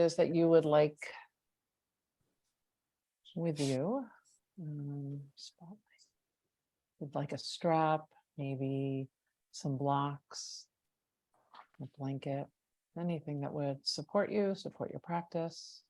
is that you would like with you. Spotlight. Would like a strap, maybe some blocks, a blanket, anything that would support you, support your practice.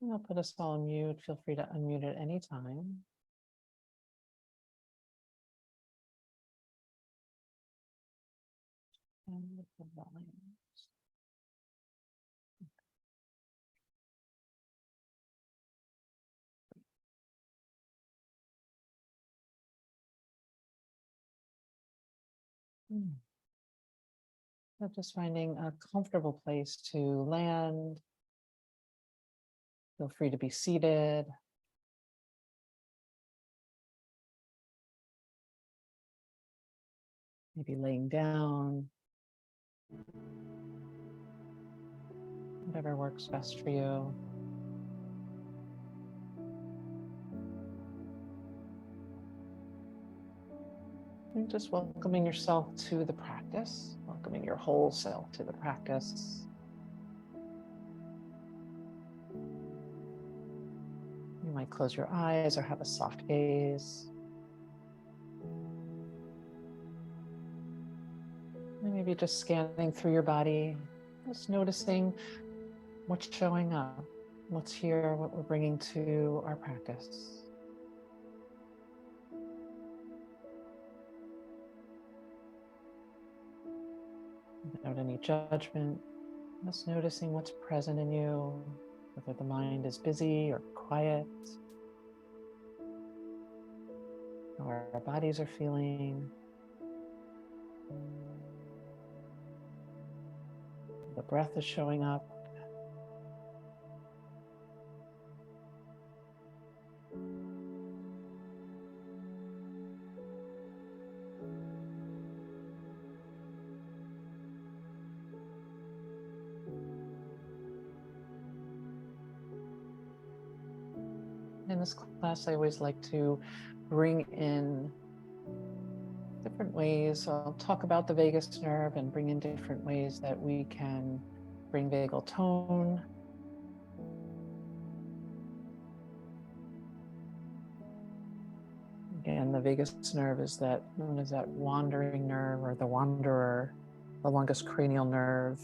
I'll put us all on mute. Feel free to unmute at any time. And with the volume. So just finding a comfortable place to land. Feel free to be seated. Maybe laying down. Whatever works best for you. And just welcoming yourself to the practice, welcoming your whole self to the practice. You might close your eyes or have a soft gaze. And maybe just scanning through your body, just noticing what's showing up, what's here, what we're bringing to our practice. Without any judgment, just noticing what's present in you, whether the mind is busy or quiet, how our bodies are feeling. The breath is showing up. In this class, I always like to bring in different ways. So I'll talk about the vagus nerve and bring in different ways that we can bring vagal tone. Again, the vagus nerve is that known as that wandering nerve or the wanderer, the longest cranial nerve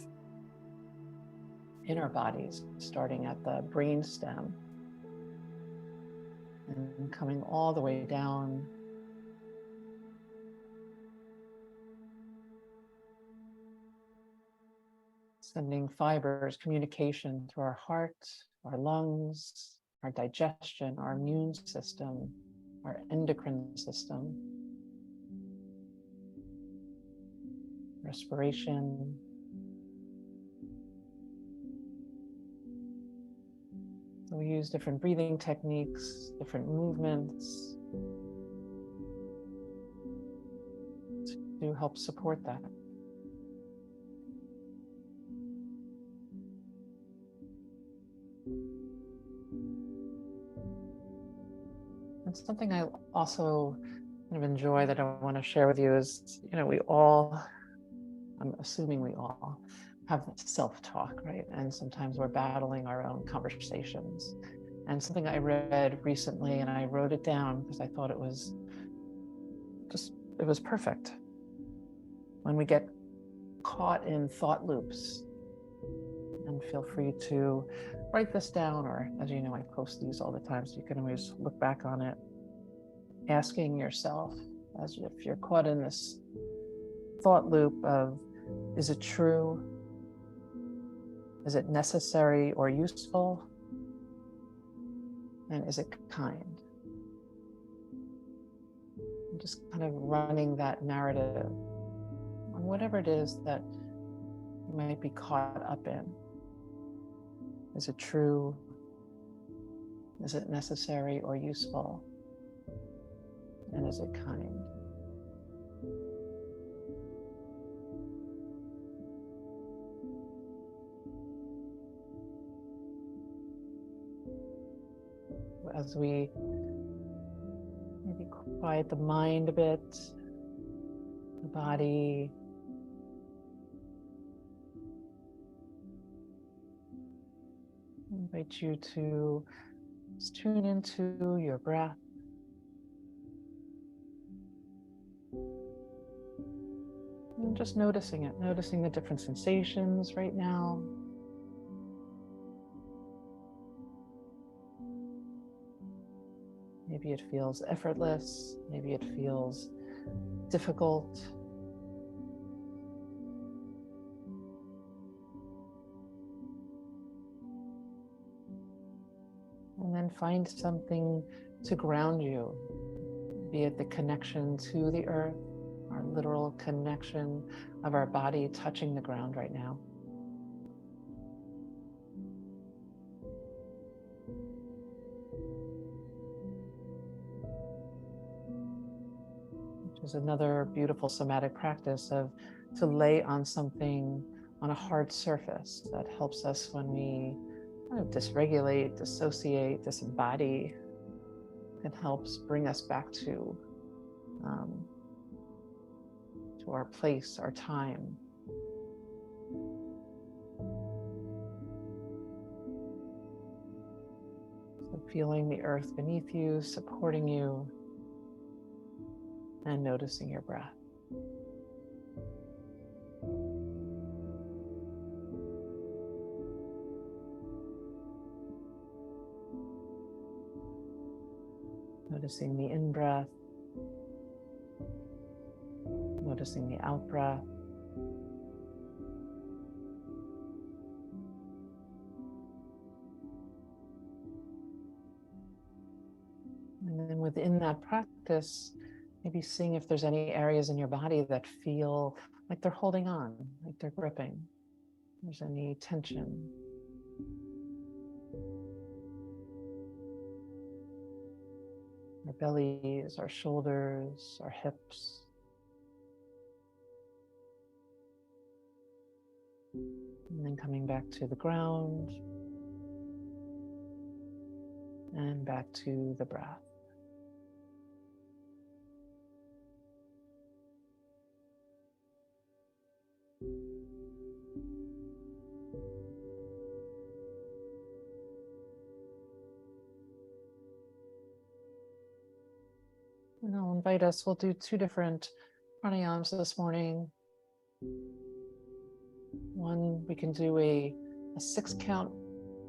in our bodies, starting at the brain stem and coming all the way down sending fibers, communication through our heart, our lungs, our digestion, our immune system, our endocrine system, respiration. So we use different breathing techniques, different movements to help support that. And something I also kind of enjoy that I want to share with you is, we all, I'm assuming we all have self-talk, right? And sometimes we're battling our own conversations. And something I read recently, and I wrote it down because I thought it was perfect. When we get caught in thought loops, and feel free to write this down, or as you know, I post these all the time, so you can always look back on it. Asking yourself, as if you're caught in this thought loop of, is it true? Is it necessary or useful? And is it kind? And just kind of running that narrative on whatever it is that you might be caught up in. Is it true? Is it necessary or useful? And is it kind? as we maybe quiet the mind a bit, the body, I invite you to just tune into your breath. And just noticing it, noticing the different sensations right now. Maybe it feels effortless, maybe it feels difficult. And then find something to ground you, be it the connection to the earth, our literal connection of our body touching the ground right now. Which is another beautiful somatic practice of to lay on something on a hard surface that helps us when we kind of dysregulate, dissociate, disembody. It helps bring us back to our place, our time. So feeling the earth beneath you, supporting you, and noticing your breath. Noticing the in-breath, noticing the out-breath. And then within that practice, maybe seeing if there's any areas in your body that feel like they're holding on, like they're gripping. If there's any tension. Our bellies, our shoulders, our hips. And then coming back to the ground and back to the breath. And I'll invite us, we'll do 2 different pranayams this morning. One, we can do a 6-count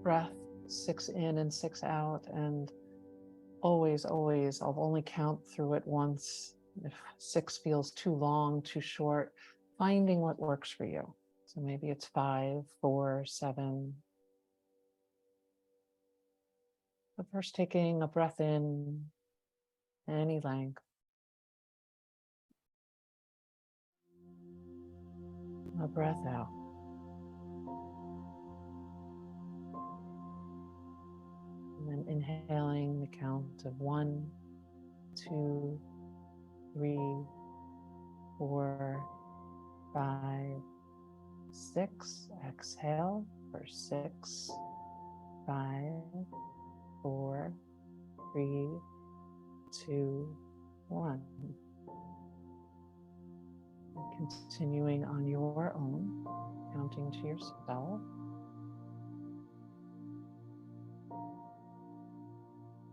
breath, 6 in and 6 out, and always, I'll only count through it once. If 6 feels too long, too short, finding what works for you. So maybe it's 5, 4, 7. But first taking a breath in, any length. A breath out. And then inhaling the count of 1, 2, 3, 4, 5, 6. Exhale for 6, 5, 4, 3, 2, 1. And continuing on your own, counting to yourself.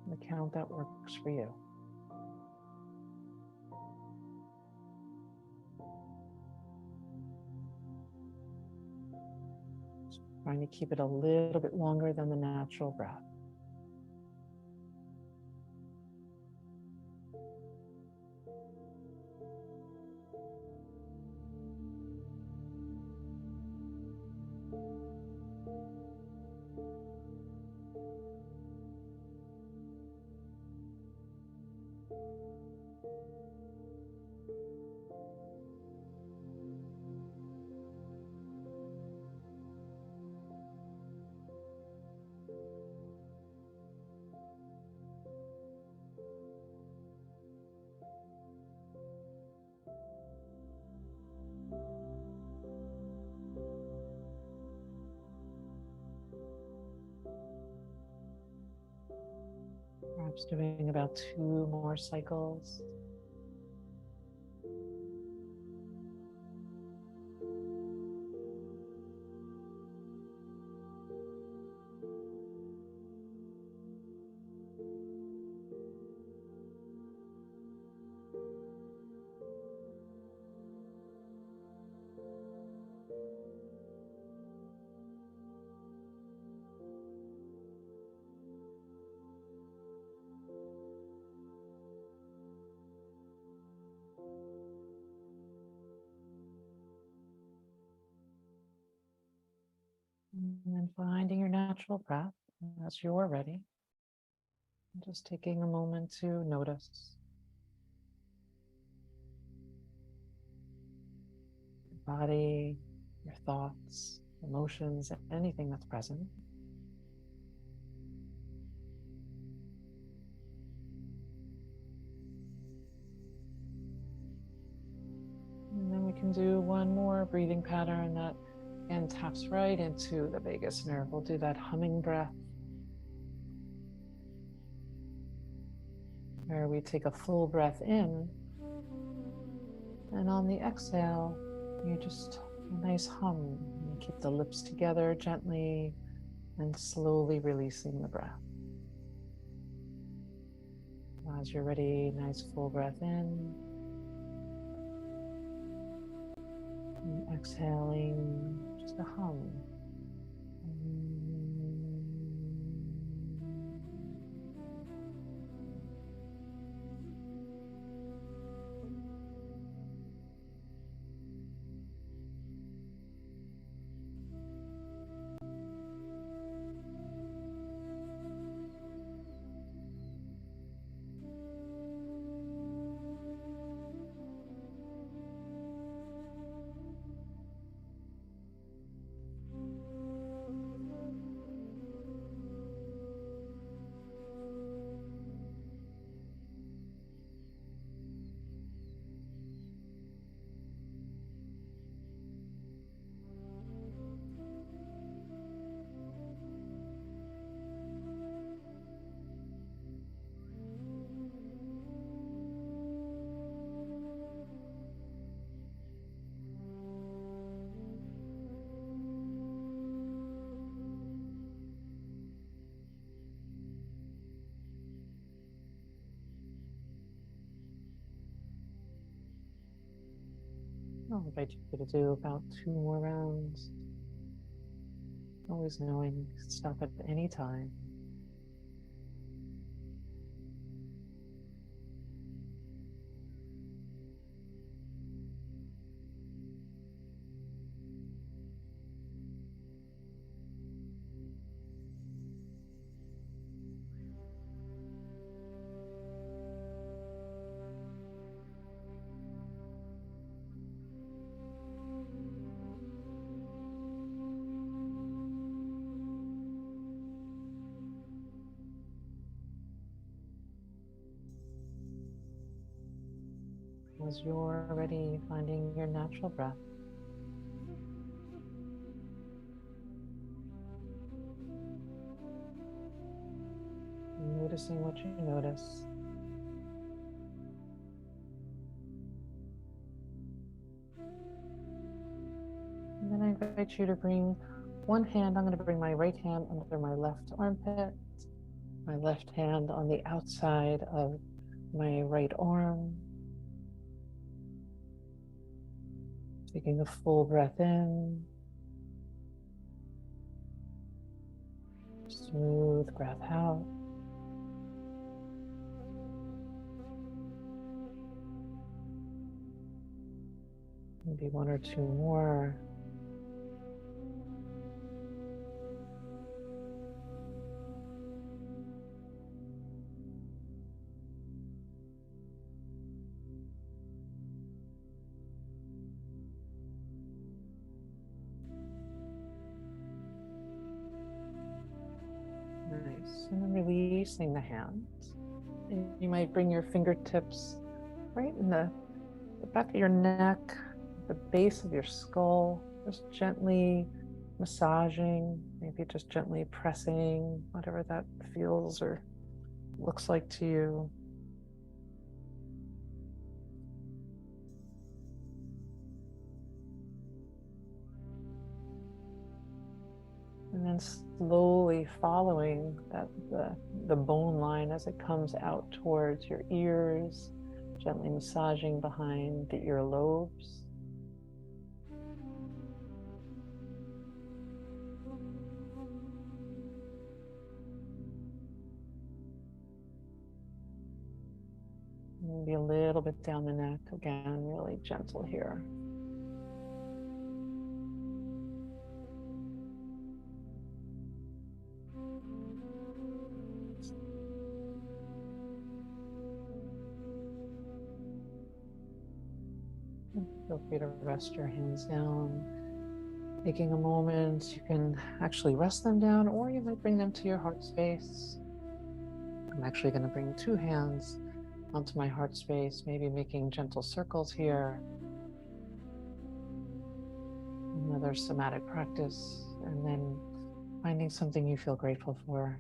The count that works for you. Just trying to keep it a little bit longer than the natural breath. Just doing about 2 more cycles. And then finding your natural breath as you're ready. And just taking a moment to notice your body, your thoughts, emotions, anything that's present. And then we can do one more breathing pattern that again taps right into the vagus nerve. We'll do that humming breath, where we take a full breath in, and on the exhale, you just a nice hum. You keep the lips together gently and slowly releasing the breath. As you're ready, nice full breath in. And exhaling, just a hum. I'll invite you to do about 2 more rounds. Always knowing you can stop at any time. As you're ready, finding your natural breath. Noticing what you notice. And then I invite you to bring one hand. I'm going to bring my right hand under my left armpit, my left hand on the outside of my right arm. Taking a full breath in. Smooth breath out. Maybe 1 or 2 more. Nice. And then releasing the hands. And you might bring your fingertips right in the back of your neck, the base of your skull, just gently massaging, maybe just gently pressing, whatever that feels or looks like to you. And then slowly following the bone line as it comes out towards your ears, gently massaging behind the earlobes. Maybe a little bit down the neck, again, really gentle here. Feel free to rest your hands down. Taking a moment, you can actually rest them down, or you might bring them to your heart space. I'm actually going to bring 2 hands onto my heart space, maybe making gentle circles here. Another somatic practice, and then finding something you feel grateful for.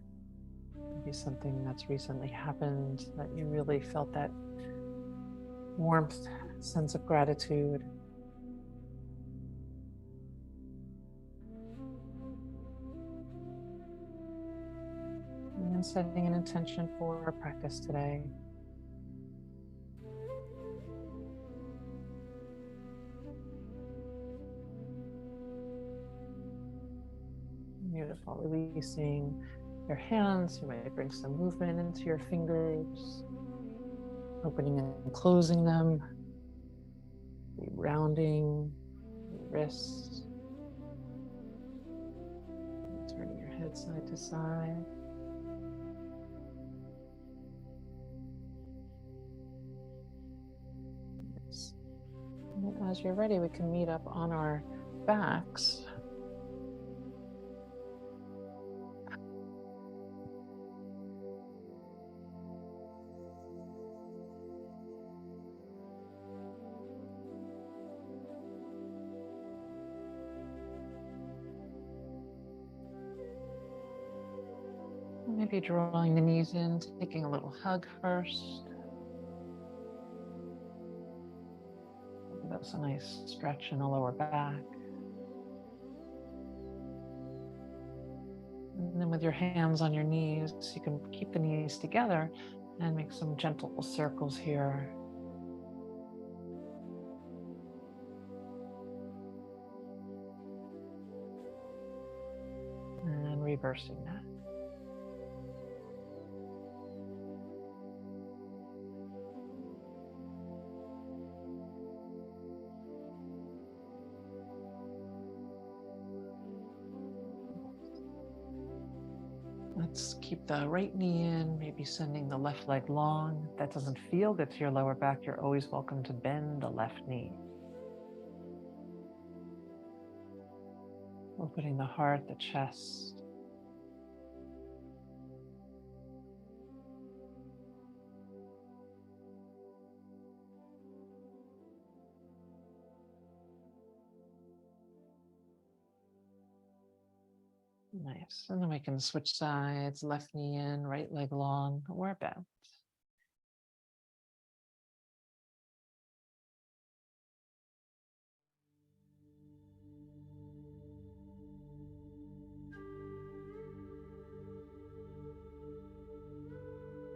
Maybe something that's recently happened that you really felt that warmth, sense of gratitude. And then setting an intention for our practice today. Beautiful. Releasing your hands. You might bring some movement into your fingers, opening and closing them, rounding your wrists, turning your head side to side. And as you're ready, we can meet up on our backs. Maybe drawing the knees in, taking a little hug first. That's a nice stretch in the lower back. And then with your hands on your knees, you can keep the knees together and make some gentle circles here. And reversing that. Let's keep the right knee in, maybe sending the left leg long. If that doesn't feel good to your lower back, you're always welcome to bend the left knee. Opening the heart, the chest. Nice. And then we can switch sides, left knee in, right leg long, or bent.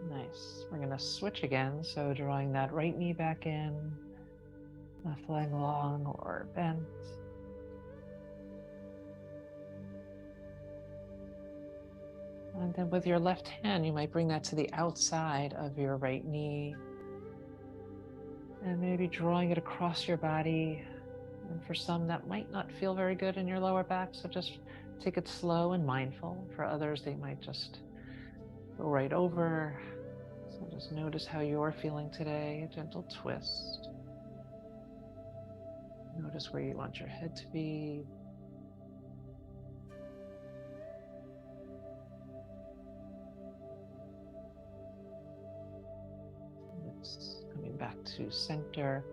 Nice. We're going to switch again. So drawing that right knee back in, left leg long or bent. And then with your left hand, you might bring that to the outside of your right knee. And maybe drawing it across your body. And for some, that might not feel very good in your lower back. So just take it slow and mindful. For others, they might just go right over. So just notice how you're feeling today. A gentle twist. Notice where you want your head to be. Coming back to center.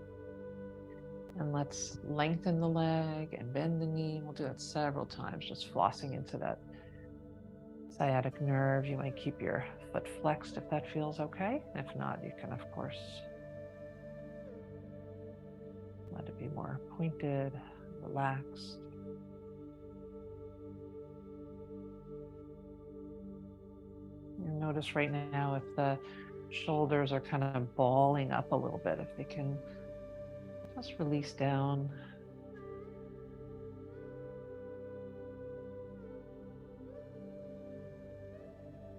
And let's lengthen the leg and bend the knee. We'll do that several times, just flossing into that sciatic nerve. You might keep your foot flexed if that feels okay. If not, you can, of course, let it be more pointed, relaxed. And notice right now if the shoulders are kind of balling up a little bit, if they can just release down.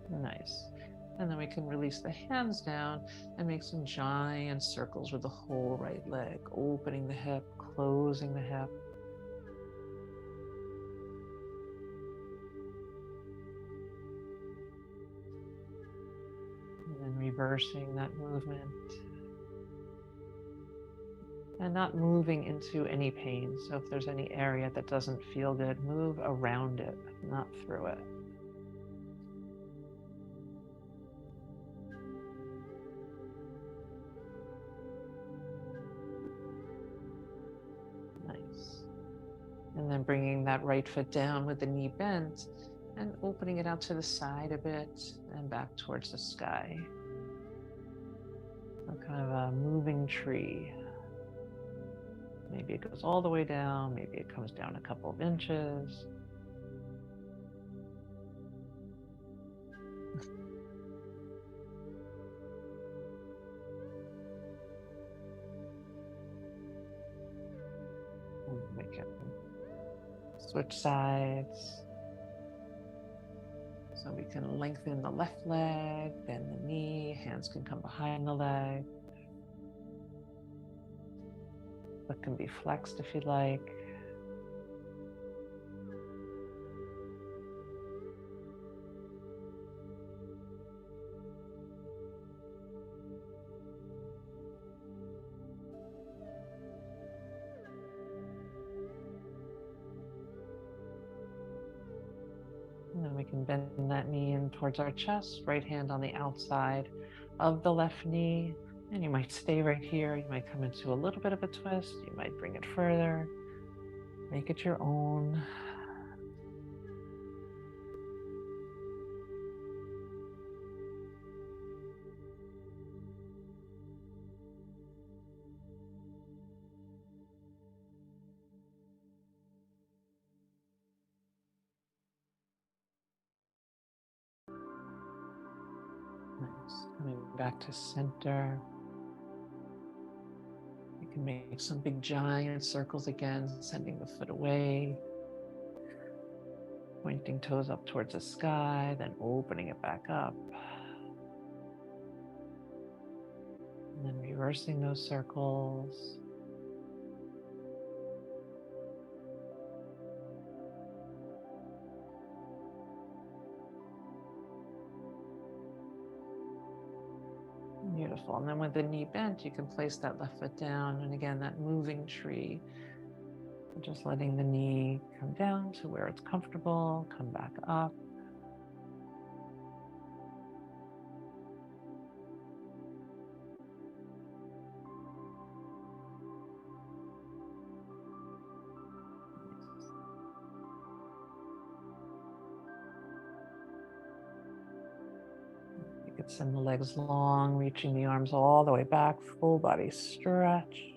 Nice. And then we can release the hands down and make some giant circles with the whole right leg, opening the hip, closing the hip. And then reversing that movement. And not moving into any pain. So if there's any area that doesn't feel good, move around it, not through it. Nice. And then bringing that right foot down with the knee bent and opening it out to the side a bit and back towards the sky. So kind of a moving tree. Maybe it goes all the way down, maybe it comes down a couple of inches. We can switch sides. So we can lengthen the left leg, bend the knee, hands can come behind the leg. Foot can be flexed if you'd like. And then we can bend that knee in towards our chest, right hand on the outside of the left knee. And you might stay right here. You might come into a little bit of a twist. You might bring it further. Make it your own. Nice. Coming back to center. You can make some big giant circles again, sending the foot away. Pointing toes up towards the sky, then opening it back up. And then reversing those circles. Beautiful. And then with the knee bent, you can place that left foot down. And again, that moving tree. Just letting the knee come down to where it's comfortable, come back up. You could send the legs long, reaching the arms all the way back, full body stretch.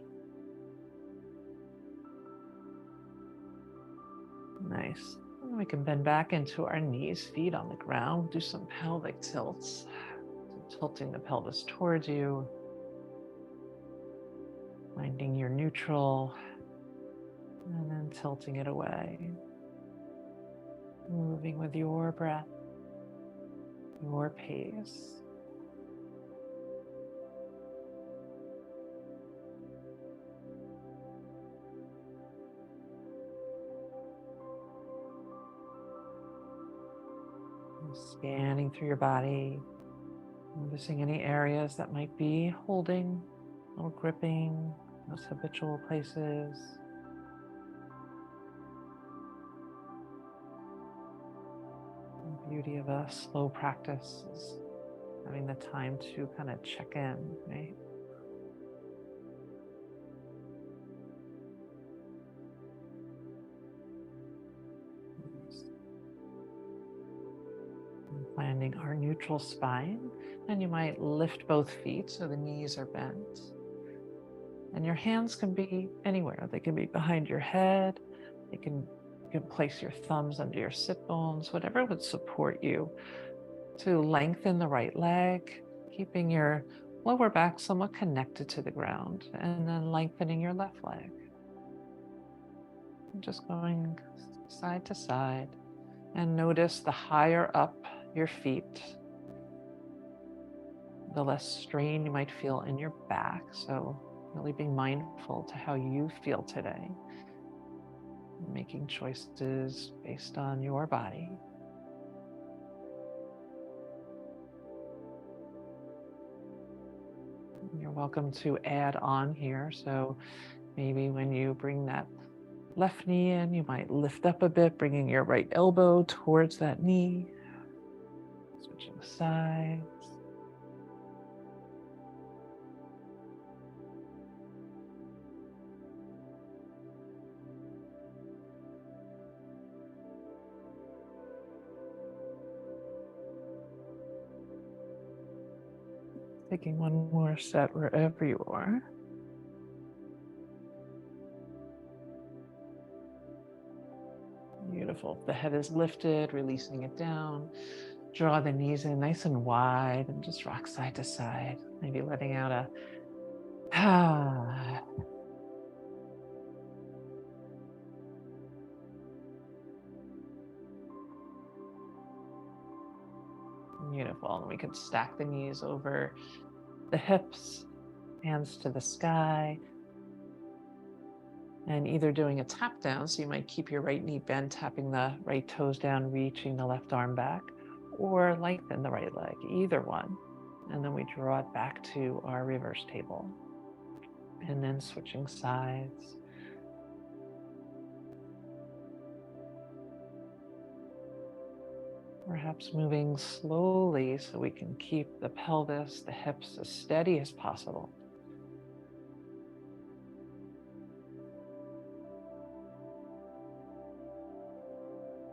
Nice. And we can bend back into our knees, feet on the ground, do some pelvic tilts. So tilting the pelvis towards you, finding your neutral, and then tilting it away. Moving with your breath, your pace. Scanning through your body, noticing any areas that might be holding, or gripping, those habitual places. The beauty of a slow practice is having the time to kind of check in, right? finding our neutral spine. And you might lift both feet so the knees are bent. And your hands can be anywhere. They can be behind your head. You can place your thumbs under your sit bones, whatever would support you to lengthen the right leg, keeping your lower back somewhat connected to the ground, and then lengthening your left leg. Just going side to side, and notice the higher up your feet, the less strain you might feel in your back. So really being mindful to how you feel today, making choices based on your body. You're welcome to add on here. So maybe when you bring that left knee in, you might lift up a bit, bringing your right elbow towards that knee, switching sides. Taking one more set wherever you are. Beautiful. The head is lifted, releasing it down. Draw the knees in nice and wide and just rock side to side. Maybe letting out a ah. Beautiful. And we could stack the knees over the hips, hands to the sky, and either doing a tap down, so you might keep your right knee bent, tapping the right toes down, reaching the left arm back, or lengthen the right leg, either one. And then we draw it back to our reverse table. And then switching sides. Perhaps moving slowly so we can keep the pelvis, the hips as steady as possible.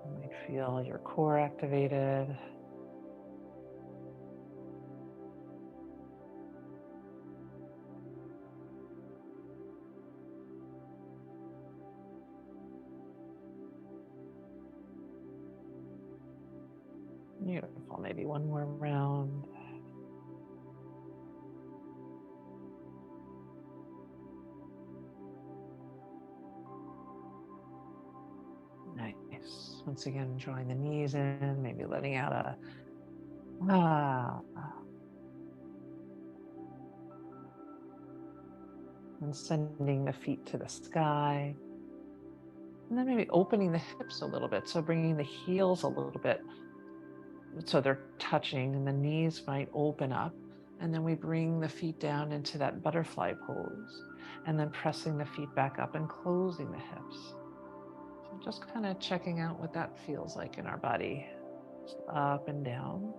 You might feel your core activated. Beautiful. Maybe one more round. Nice. Once again, drawing the knees in, maybe letting out a ah. And sending the feet to the sky. And then maybe opening the hips a little bit. So bringing the heels a little bit so they're touching, and the knees might open up. And then we bring the feet down into that butterfly pose, and then pressing the feet back up and closing the hips. So just kind of checking out what that feels like in our body. Just up and down.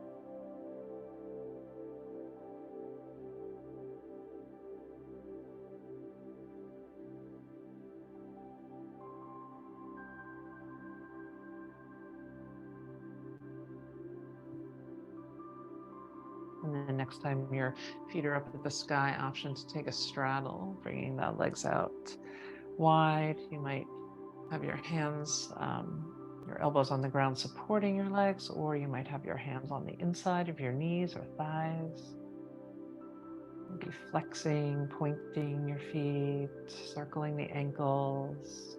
And then next time your feet are up at the sky, option to take a straddle, bringing the legs out wide. You might have your hands, your elbows on the ground supporting your legs, or you might have your hands on the inside of your knees or thighs. Maybe flexing, pointing your feet, circling the ankles.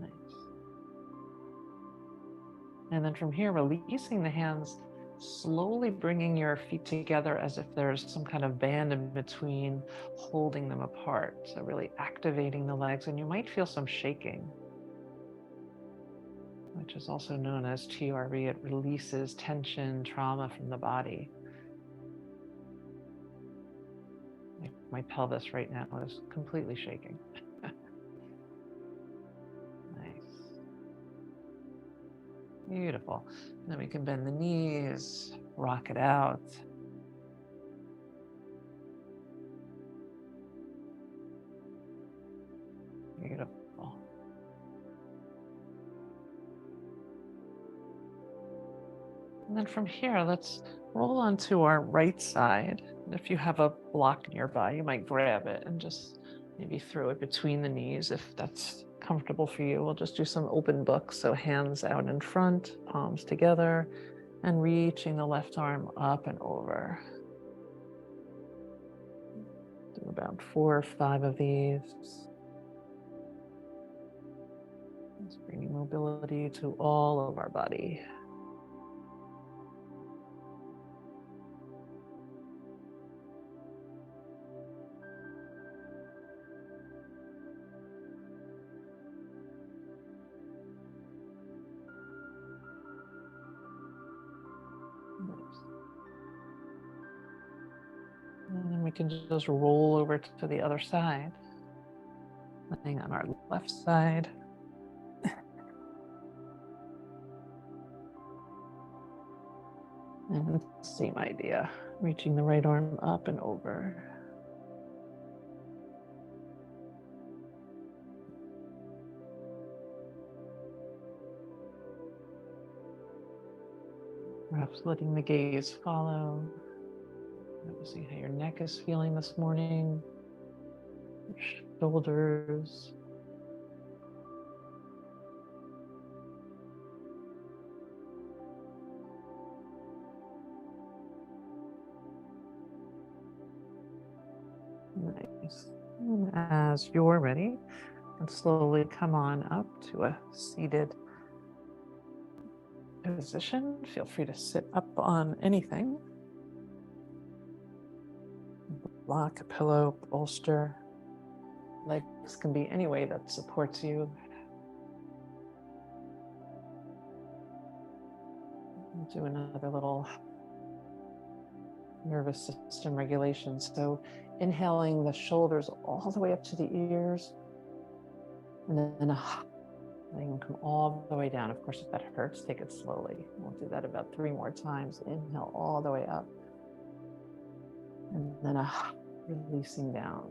Nice. And then from here, releasing the hands, slowly bringing your feet together as if there's some kind of band in between, holding them apart. So really activating the legs, and you might feel some shaking, which is also known as TRV. It releases tension, trauma from the body. My pelvis right now is completely shaking. Nice. Beautiful. And then we can bend the knees, rock it out. Beautiful. And then from here, let's roll onto our right side. And if you have a block nearby, you might grab it and just maybe throw it between the knees if that's comfortable for you. We'll just do some open book. So hands out in front, palms together, and reaching the left arm up and over. Do about 4 or 5 of these. Just bringing mobility to all of our body. And then we can just roll over to the other side, laying on our left side. And same idea, reaching the right arm up and over. Perhaps letting the gaze follow. Noticing how your neck is feeling this morning, your shoulders. Nice. And as you're ready, and slowly come on up to a seated position. Feel free to sit up on anything. Block, a pillow, bolster. Legs can be any way that supports you. Do another little nervous system regulation. So inhaling the shoulders all the way up to the ears, and then letting them come all the way down. Of course, if that hurts, take it slowly. We'll do that about 3 more times. Inhale all the way up, and then releasing down.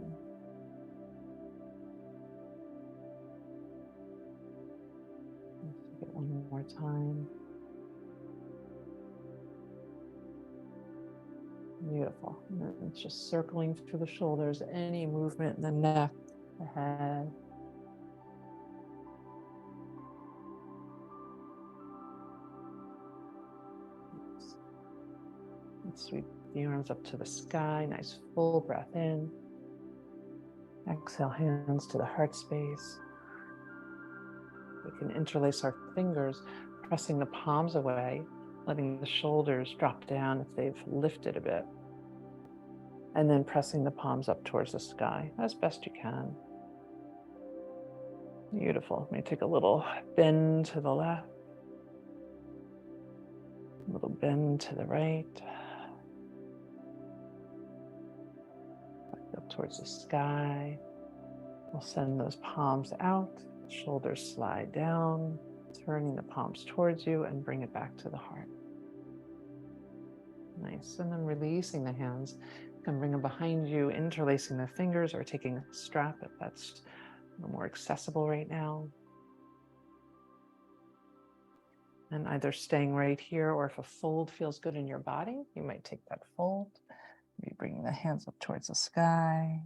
Let's take it one more time. Beautiful. And then it's just circling through the shoulders, any movement in the neck, the head. And sweep the arms up to the sky. Nice full breath in. Exhale, hands to the heart space. We can interlace our fingers, pressing the palms away, letting the shoulders drop down if they've lifted a bit. And then pressing the palms up towards the sky as best you can. Beautiful. May take a little bend to the left, a little bend to the right. Up towards the sky. We'll send those palms out, shoulders slide down, turning the palms towards you and bring it back to the heart. Nice. And then releasing the hands. You can bring them behind you, interlacing the fingers or taking a strap if that's more accessible right now. And either staying right here, or if a fold feels good in your body, you might take that fold. Maybe bringing the hands up towards the sky.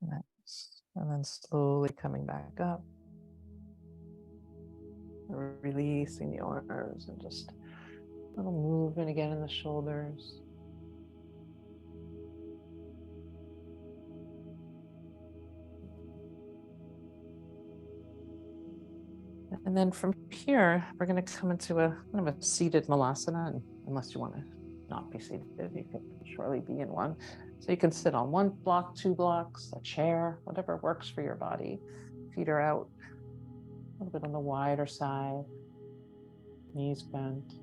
Nice. And then slowly coming back up. Releasing the arms and just a little movement again in the shoulders. And then from here, we're going to come into a kind of a seated malasana. And unless you want to not be seated, you can surely be in one. So you can sit on 1 block, 2 blocks, a chair, whatever works for your body. Feet are out a little bit on the wider side, knees bent.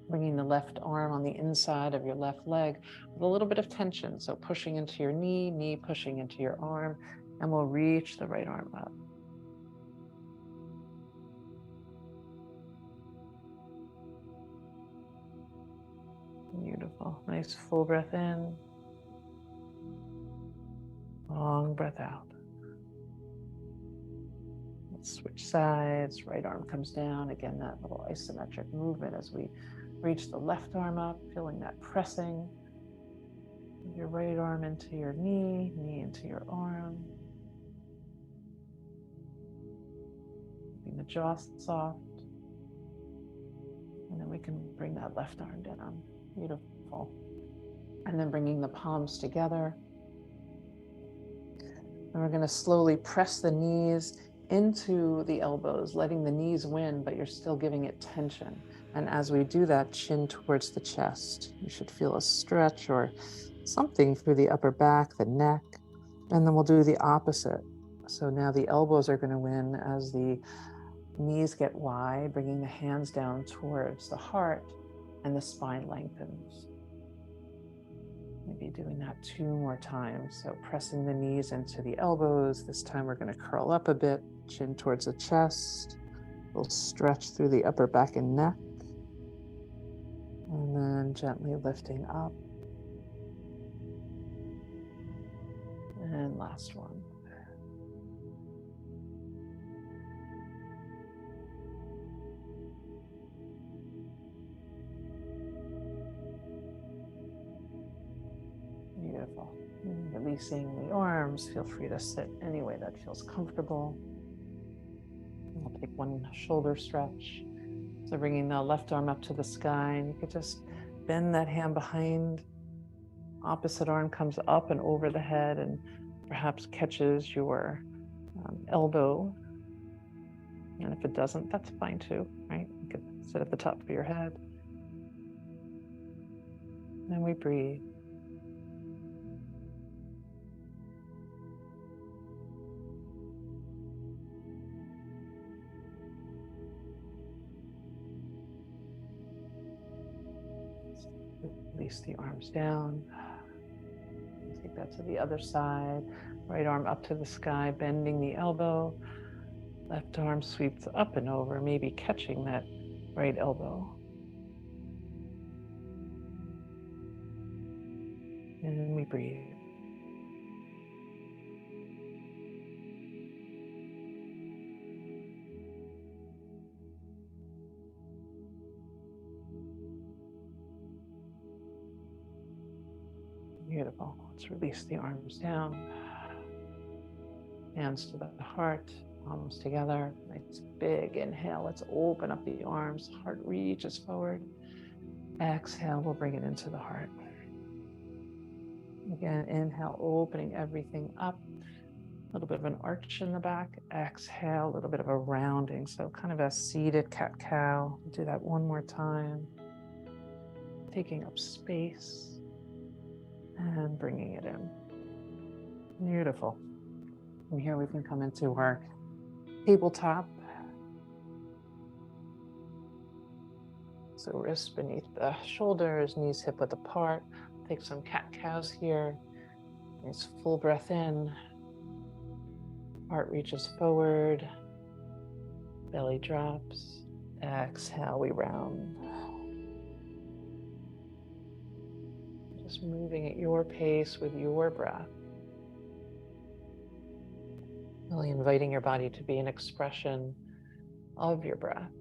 Bringing the left arm on the inside of your left leg with a little bit of tension. So pushing into your knee, knee pushing into your arm, and we'll reach the right arm up. Beautiful. Nice full breath in. Long breath out. Let's switch sides. Right arm comes down. Again, that little isometric movement as we reach the left arm up, feeling that pressing. Your right arm into your knee, knee into your arm. Keeping the jaw soft. And then we can bring that left arm down. Beautiful. And then bringing the palms together. And we're going to slowly press the knees into the elbows, letting the knees win, but you're still giving it tension. And as we do that, chin towards the chest. You should feel a stretch or something through the upper back, the neck. And then we'll do the opposite. So now the elbows are going to win as the knees get wide, bringing the hands down towards the heart, and the spine lengthens. Maybe doing that 2 more times. So pressing the knees into the elbows. This time we're going to curl up a bit, chin towards the chest. We'll stretch through the upper back and neck. And then gently lifting up. And last one. Beautiful. And releasing the arms. Feel free to sit any way that feels comfortable. And we'll take one shoulder stretch. So bringing the left arm up to the sky, and you could just bend that hand behind. Opposite arm comes up and over the head and perhaps catches your elbow. And if it doesn't, that's fine too, right? You could sit at the top of your head. And we breathe. Release the arms down. Take that to the other side. Right arm up to the sky, bending the elbow. Left arm sweeps up and over, maybe catching that right elbow. And we breathe. Beautiful. Let's release the arms down. Hands to the heart, palms together. Nice big inhale. Let's open up the arms. Heart reaches forward. Exhale, we'll bring it into the heart. Again, inhale, opening everything up. A little bit of an arch in the back. Exhale, a little bit of a rounding. So kind of a seated cat-cow. Do that one more time. Taking up space. And bringing it in. Beautiful. From here we can come into our tabletop. So wrists beneath the shoulders, knees hip width apart. Take some cat-cows here. Nice full breath in. Heart reaches forward. Belly drops. Exhale, we round. Just moving at your pace with your breath. Really inviting your body to be an expression of your breath.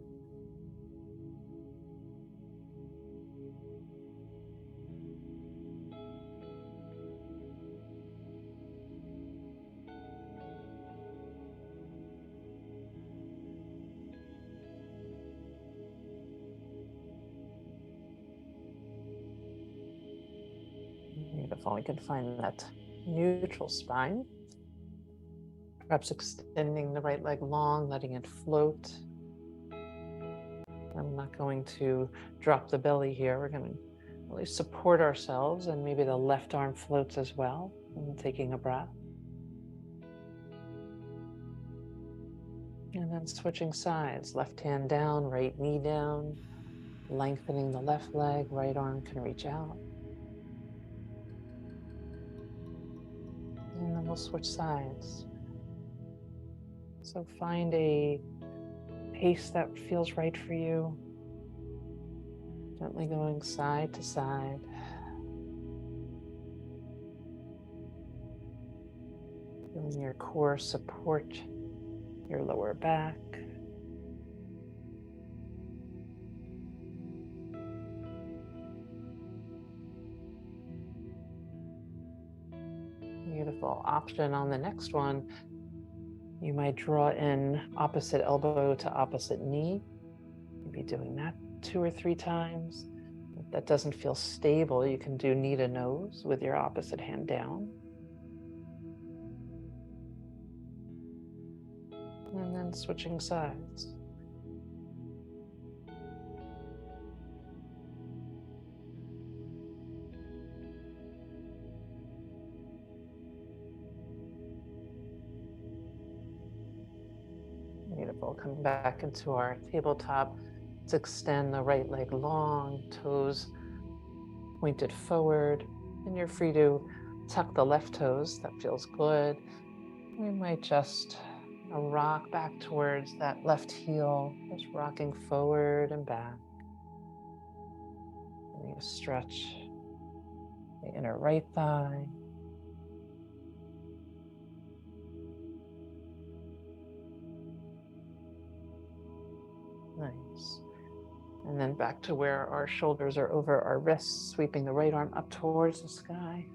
Beautiful. We can find that neutral spine. Perhaps extending the right leg long, letting it float. I'm not going to drop the belly here. We're going to really support ourselves, and maybe the left arm floats as well. And taking a breath. And then switching sides. Left hand down, right knee down. Lengthening the left leg, right arm can reach out. And then we'll switch sides. So find a pace that feels right for you. Gently going side to side. Feeling your core support your lower back. Beautiful. Option on the next one, you might draw in opposite elbow to opposite knee. Maybe doing that 2 or 3 times. If that doesn't feel stable, you can do knee to nose with your opposite hand down. And then switching sides. Beautiful. Coming back into our tabletop. Let's extend the right leg long, toes pointed forward. And you're free to tuck the left toes. That feels good. We might just rock back towards that left heel, just rocking forward and back. And you stretch the inner right thigh. Nice. And then back to where our shoulders are over our wrists, sweeping the right arm up towards the sky.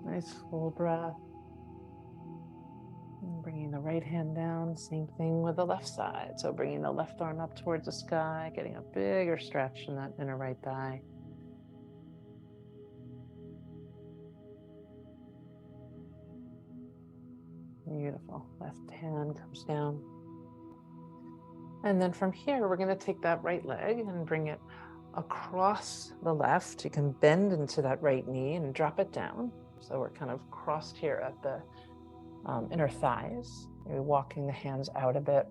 Nice full breath. And bringing the right hand down, same thing with the left side. So bringing the left arm up towards the sky, getting a bigger stretch in that inner right thigh. Beautiful. Left hand comes down. And then from here, we're going to take that right leg and bring it across the left. You can bend into that right knee and drop it down. So we're kind of crossed here at the inner thighs. Maybe walking the hands out a bit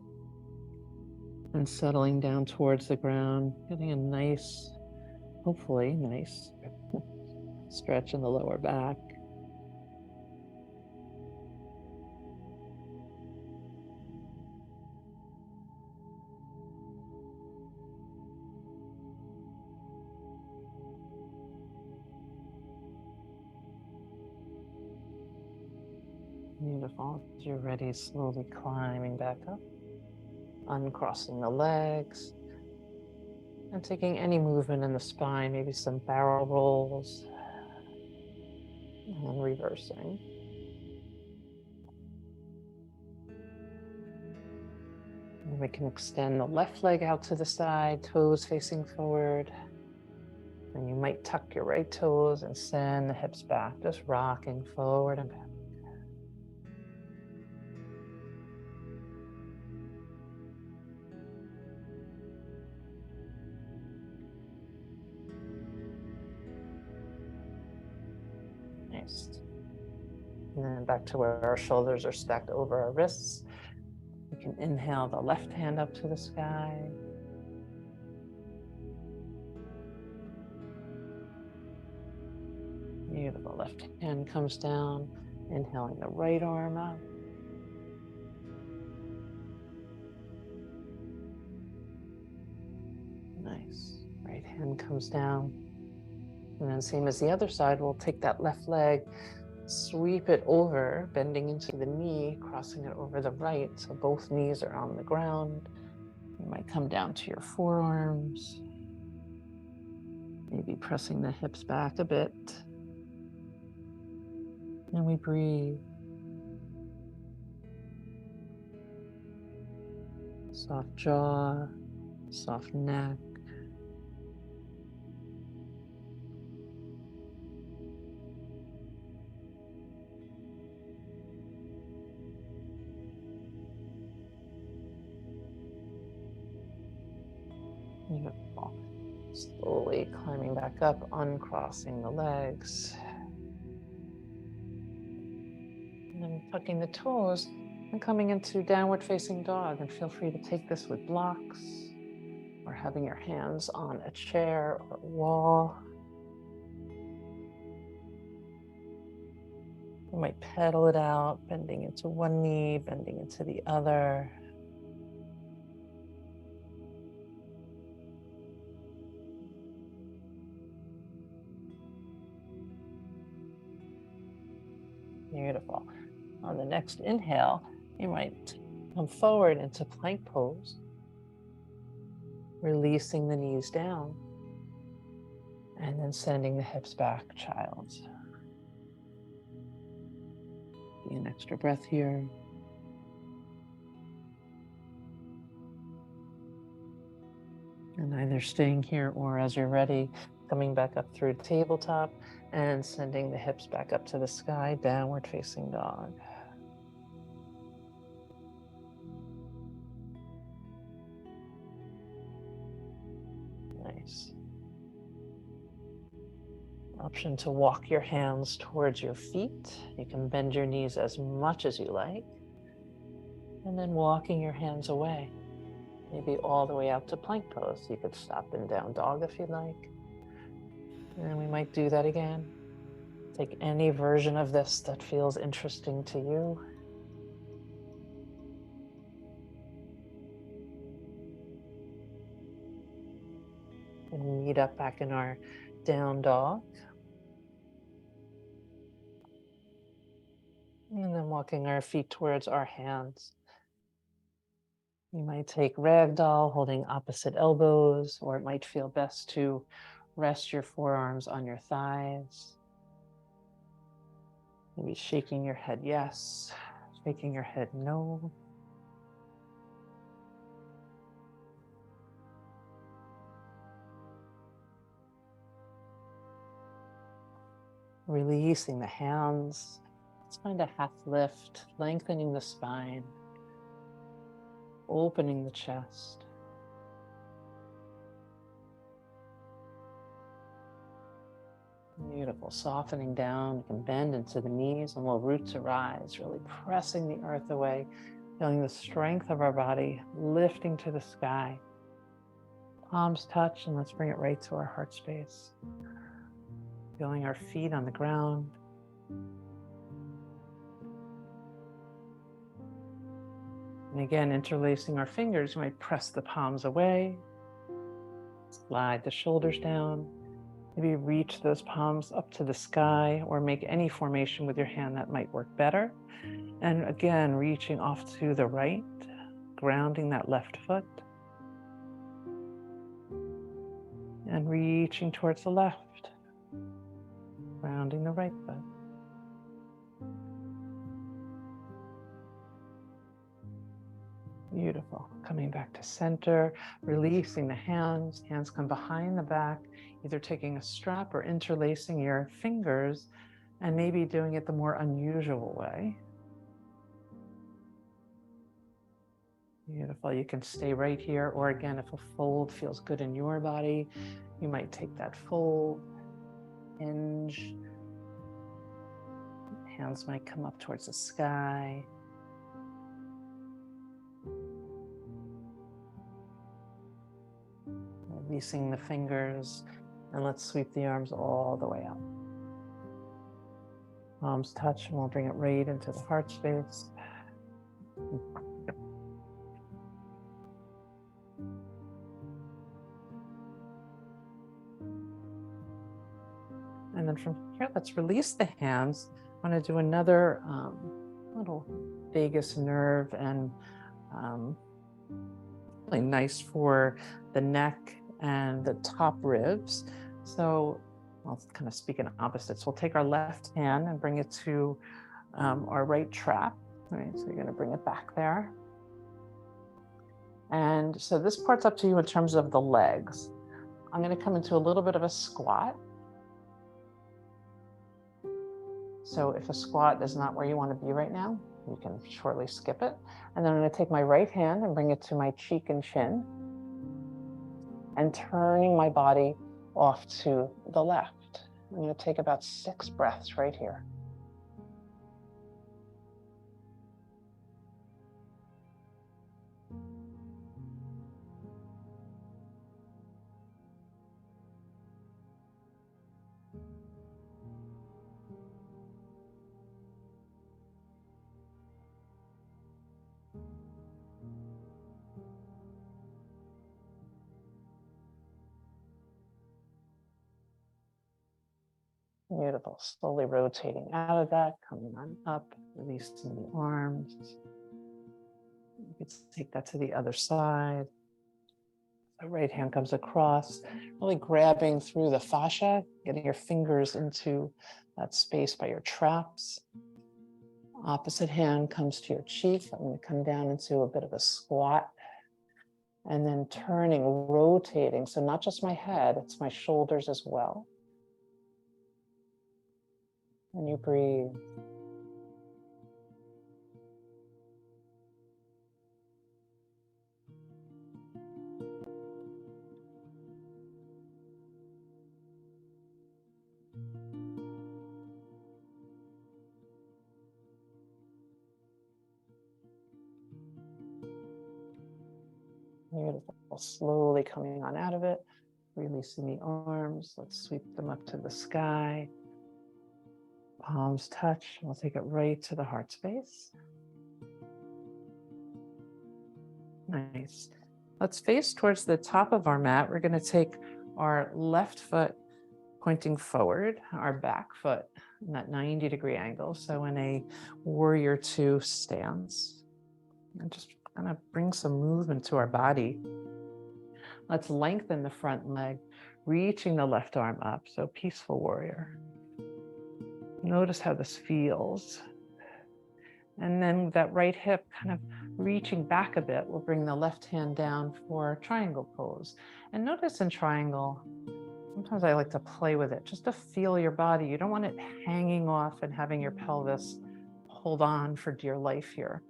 and settling down towards the ground, getting a nice, hopefully nice stretch in the lower back. Beautiful. As you're ready, slowly climbing back up, uncrossing the legs, and taking any movement in the spine, maybe some barrel rolls, and reversing. And we can extend the left leg out to the side, toes facing forward. And you might tuck your right toes and send the hips back, just rocking forward and back. Nice. And then back to where our shoulders are stacked over our wrists. You can inhale the left hand up to the sky. Beautiful. Left hand comes down, inhaling the right arm up. Nice. Right hand comes down. And then same as the other side, we'll take that left leg, sweep it over, bending into the knee, crossing it over the right. So both knees are on the ground. You might come down to your forearms. Maybe pressing the hips back a bit. And we breathe. Soft jaw, soft neck. Beautiful. Slowly climbing back up, uncrossing the legs. And then tucking the toes and coming into downward facing dog. And feel free to take this with blocks or having your hands on a chair or wall. You might pedal it out, bending into one knee, bending into the other. Beautiful. On the next inhale, you might come forward into plank pose, releasing the knees down, and then sending the hips back, child. Take an extra breath here. And either staying here or, as you're ready, coming back up through tabletop and sending the hips back up to the sky, downward facing dog. Nice. Option to walk your hands towards your feet. You can bend your knees as much as you like. And then walking your hands away, maybe all the way out to plank pose. You could stop in down dog if you'd like. And we might do that again. Take any version of this that feels interesting to you. And meet up back in our down dog. And then walking our feet towards our hands. You might take ragdoll, holding opposite elbows, or it might feel best to rest your forearms on your thighs. Maybe shaking your head yes, shaking your head no. Releasing the hands. Let's find a half lift, lengthening the spine, opening the chest. Beautiful. Softening down. You can bend into the knees and we'll root to rise, really pressing the earth away, feeling the strength of our body lifting to the sky. Palms touch, and let's bring it right to our heart space. Feeling our feet on the ground. And again, interlacing our fingers, you might press the palms away, slide the shoulders down. Maybe reach those palms up to the sky or make any formation with your hand that might work better. And again, reaching off to the right, grounding that left foot. And reaching towards the left, grounding the right foot. Beautiful. Coming back to center, releasing the hands. Hands come behind the back, either taking a strap or interlacing your fingers and maybe doing it the more unusual way. Beautiful. You can stay right here, or again, if a fold feels good in your body, you might take that fold, hinge. Hands might come up towards the sky. Releasing the fingers, and let's sweep the arms all the way out. Palms touch, and we'll bring it right into the heart space. And then from here, let's release the hands. I want to do another little vagus nerve, and really nice for the neck and the top ribs. So I'll kind of speak in opposites. We'll take our left hand and bring it to our right trap. All right, so you're going to bring it back there. And so this part's up to you in terms of the legs. I'm going to come into a little bit of a squat. So if a squat is not where you want to be right now, you can shortly skip it. And then I'm going to take my right hand and bring it to my cheek and chin, and turning my body off to the left. I'm going to take about 6 breaths right here. Beautiful. Slowly rotating out of that, coming on up, releasing the arms. You can take that to the other side. The right hand comes across, really grabbing through the fascia, getting your fingers into that space by your traps. Opposite hand comes to your cheek. I'm going to come down into a bit of a squat. And then turning, rotating. So not just my head, it's my shoulders as well. And you breathe. Beautiful. Slowly coming on out of it, releasing the arms. Let's sweep them up to the sky. Palms touch. We'll take it right to the heart space. Nice. Let's face towards the top of our mat. We're going to take our left foot pointing forward, our back foot in that 90-degree angle. So in a warrior two stance. And just kind of bring some movement to our body. Let's lengthen the front leg, reaching the left arm up. So peaceful warrior. Notice how this feels. And then that right hip kind of reaching back a bit, we'll bring the left hand down for triangle pose. And notice in triangle, sometimes I like to play with it just to feel your body. You don't want it hanging off and having your pelvis hold on for dear life here.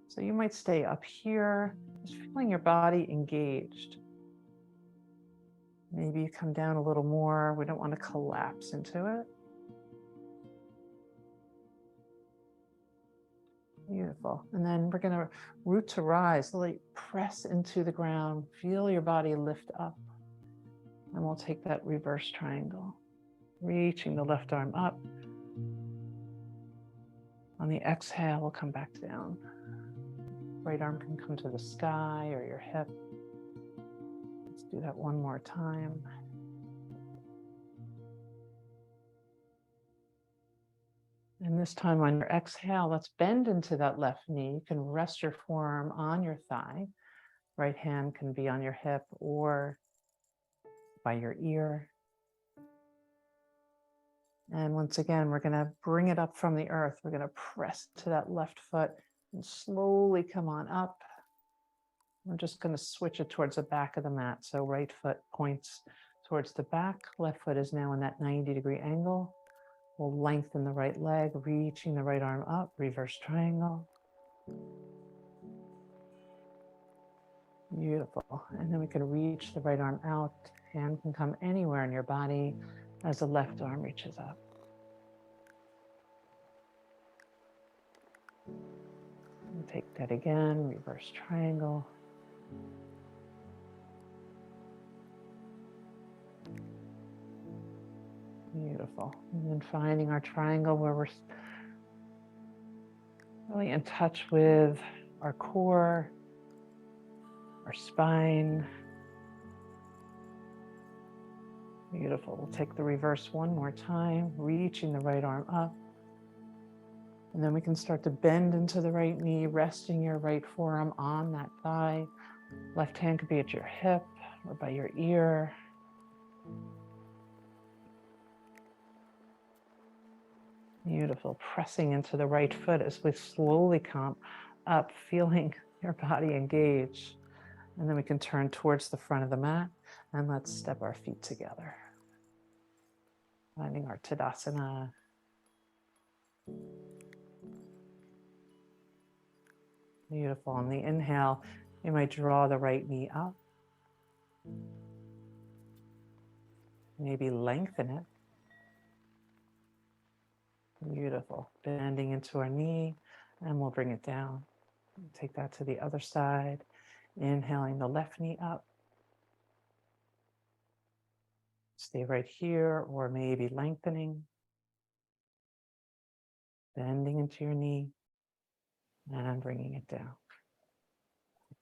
So you might stay up here, just feeling your body engaged. Maybe you come down a little more. We don't want to collapse into it. Beautiful. And then we're going to root to rise, really press into the ground, feel your body lift up. And we'll take that reverse triangle, reaching the left arm up. On the exhale, we'll come back down. Right arm can come to the sky or your hip. Let's do that one more time. And this time on your exhale, let's bend into that left knee. You can rest your forearm on your thigh. Right hand can be on your hip or by your ear. And once again, we're going to bring it up from the earth. We're going to press to that left foot and slowly come on up. We're just going to switch it towards the back of the mat. So right foot points towards the back. Left foot is now in that 90-degree angle. We'll lengthen the right leg, reaching the right arm up, reverse triangle. Beautiful. And then we can reach the right arm out. Hand can come anywhere in your body as the left arm reaches up. And take that again, reverse triangle. Beautiful. And then finding our triangle where we're really in touch with our core, our spine. Beautiful. We'll take the reverse one more time, reaching the right arm up. And then we can start to bend into the right knee, resting your right forearm on that thigh. Left hand could be at your hip or by your ear. Beautiful. Pressing into the right foot as we slowly come up, feeling your body engage. And then we can turn towards the front of the mat and let's step our feet together. Finding our Tadasana. Beautiful. On the inhale, you might draw the right knee up. Maybe lengthen it. Beautiful. Bending into our knee, and we'll bring it down. Take that to the other side. Inhaling the left knee up. Stay right here, or maybe lengthening. Bending into your knee, and bringing it down.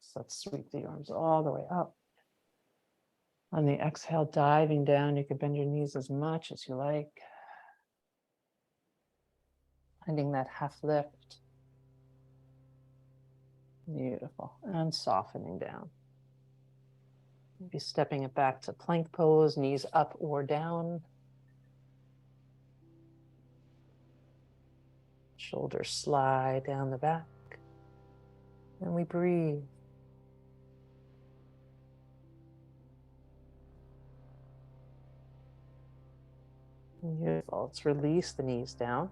So let's sweep the arms all the way up. On the exhale, diving down, you can bend your knees as much as you like. Finding that half lift. Beautiful. And softening down. Maybe stepping it back to plank pose, knees up or down. Shoulders slide down the back. And we breathe. Beautiful. Let's release the knees down.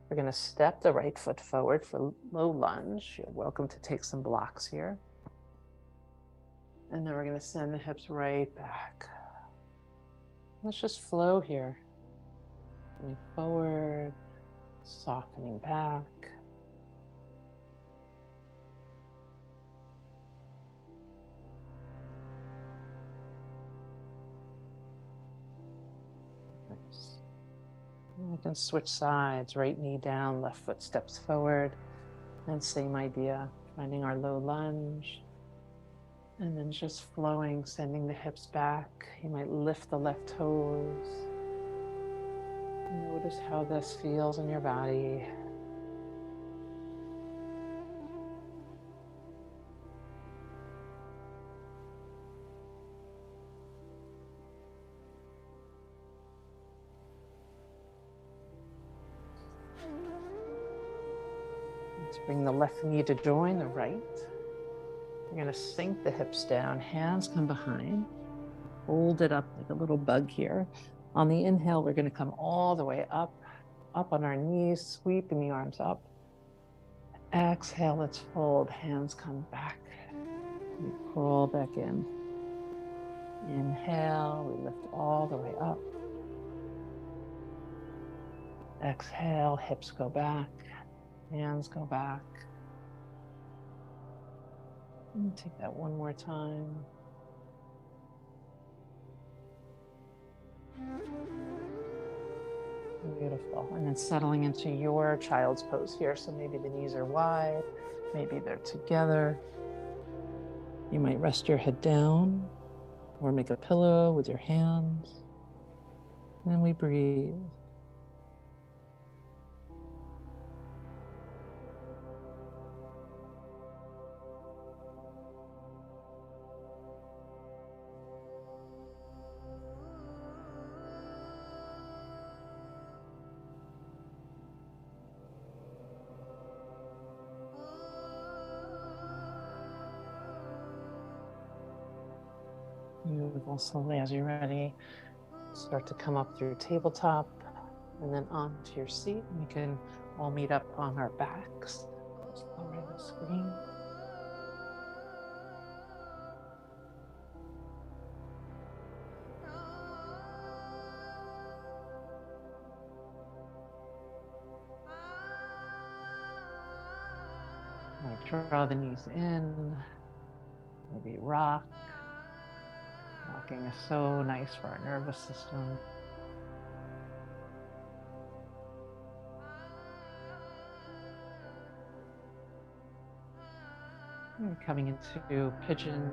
We're going to step the right foot forward for low lunge. You're welcome to take some blocks here. And then we're going to send the hips right back. Let's just flow here. Coming forward, softening back. Nice. And we can switch sides, right knee down, left foot steps forward. And same idea, finding our low lunge. And then just flowing, sending the hips back. You might lift the left toes. Notice how this feels in your body. Let's bring the left knee to join the right. You're going to sink the hips down, hands come behind, hold it up like a little bug here. On the inhale, we're going to come all the way up on our knees, sweeping the arms up. Exhale, let's fold, hands come back. We crawl back in. Inhale, we lift all the way up. Exhale, hips go back, hands go back. And take that one more time. Beautiful. And then settling into your child's pose here. So maybe the knees are wide, maybe they're together. You might rest your head down or make a pillow with your hands. And then we breathe. Beautiful. Slowly, as you're ready, start to come up through tabletop and then onto your seat. We can all meet up on our backs. Just lower the screen. Draw the knees in, maybe rock. Rocking is so nice for our nervous system. And coming into pigeon,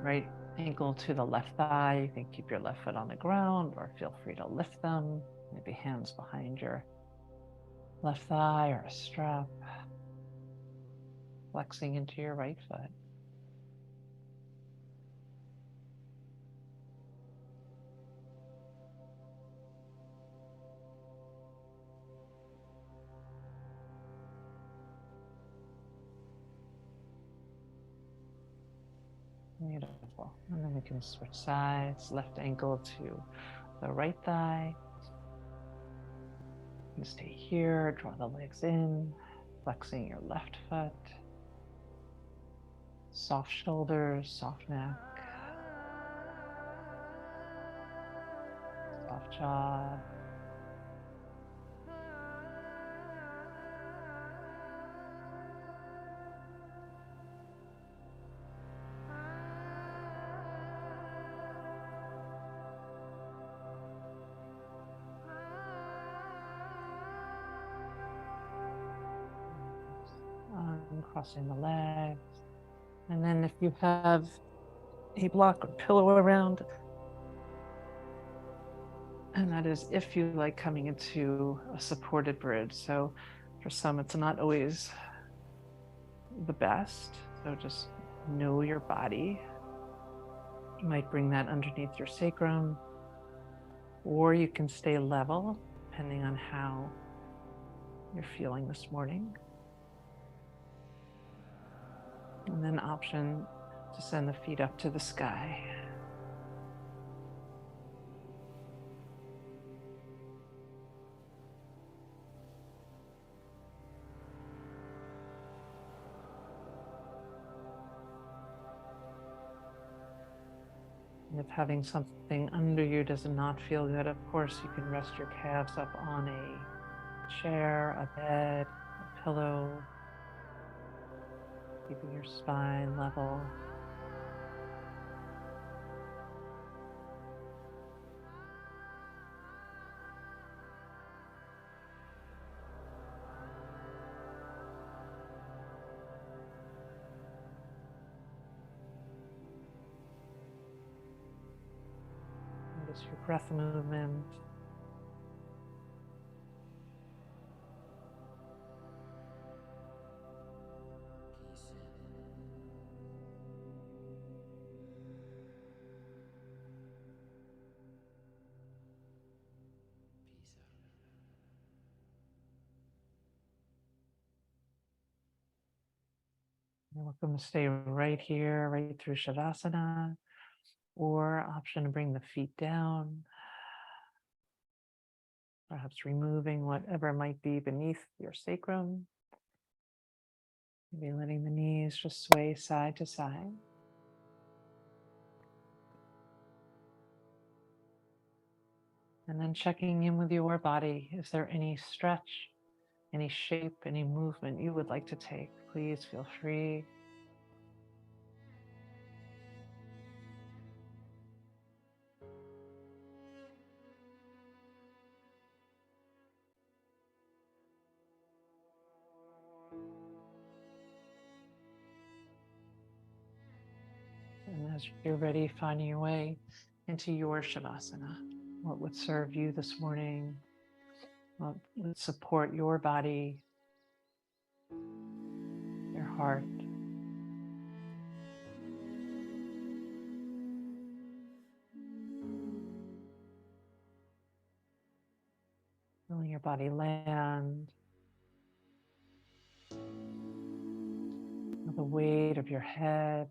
right ankle to the left thigh. You can keep your left foot on the ground or feel free to lift them. Maybe hands behind your left thigh or a strap. Flexing into your right foot. Beautiful. And then we can switch sides, left ankle to the right thigh. You stay here, draw the legs in, flexing your left foot. Soft shoulders, soft neck. Soft jaw. Crossing the legs. And then if you have a block or pillow around, And that is if you like coming into a supported bridge. So for some, it's not always the best. So just know your body. You might bring that underneath your sacrum, or you can stay level depending on how you're feeling this morning. And then option to send the feet up to the sky. And if having something under you does not feel good, of course, you can rest your calves up on a chair, a bed, a pillow, keeping your spine level. Notice your breath movement. You're welcome to stay right here, right through Shavasana, or option to bring the feet down, perhaps removing whatever might be beneath your sacrum. Maybe letting the knees just sway side to side. And then checking in with your body. Is there any stretch, any shape, any movement you would like to take? Please feel free. And as you're ready, finding your way into your Shavasana. What would serve you this morning? What would support your body, your heart? Feeling your body land, the weight of your head,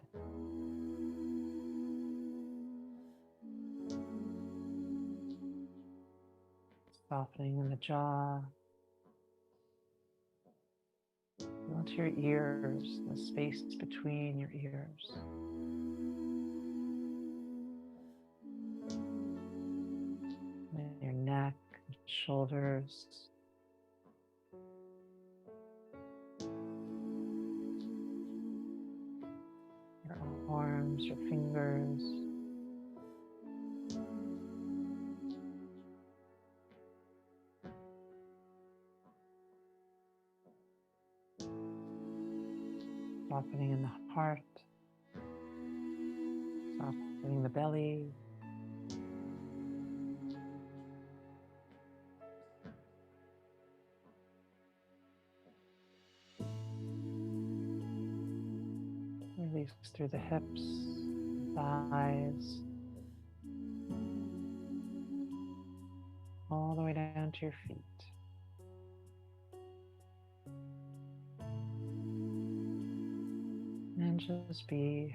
softening in the jaw. Feel into your ears, the space between your ears. And your neck, shoulders. Your arms, your fingers. Softening in the heart, softening the belly. Release through the hips, thighs, all the way down to your feet. And just be.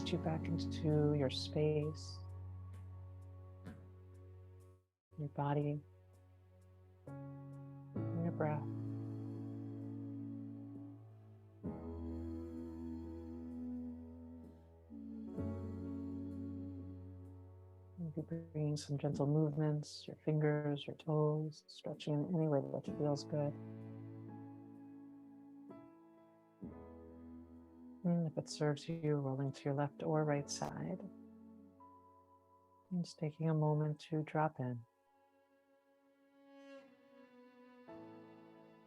invite you back into your space, your body, and your breath. Maybe bringing some gentle movements, your fingers, your toes, stretching in any way that feels good. And if it serves you, rolling to your left or right side. And just taking a moment to drop in.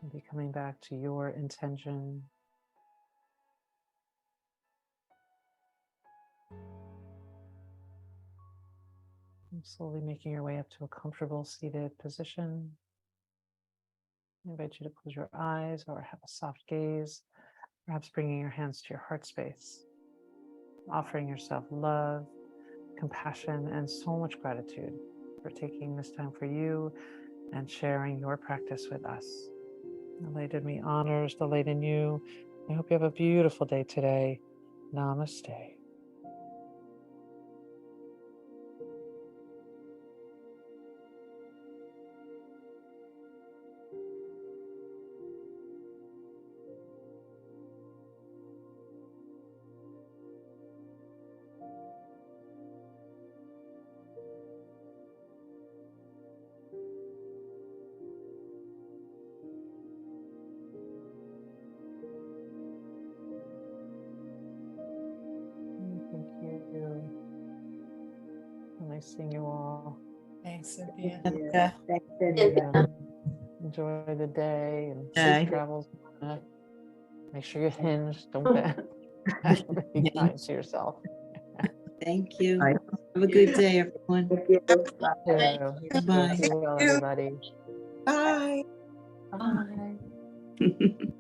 Maybe coming back to your intention. And slowly making your way up to a comfortable seated position. I invite you to close your eyes or have a soft gaze, perhaps bringing your hands to your heart space, offering yourself love, compassion, and so much gratitude for taking this time for you and sharing your practice with us. The light in me honors the light in you. I hope you have a beautiful day today. Namaste. Thank you. Nice seeing you all. Thanks, Cynthia. Yeah. Thanks, Cynthia. Enjoy the day and Bye. safe travels. Make sure you're hinged. Don't bend. Be kind to yourself. Thank you. Bye. Have a good day, everyone. Thank you. Bye. Bye. Be well, everybody. Bye. Bye.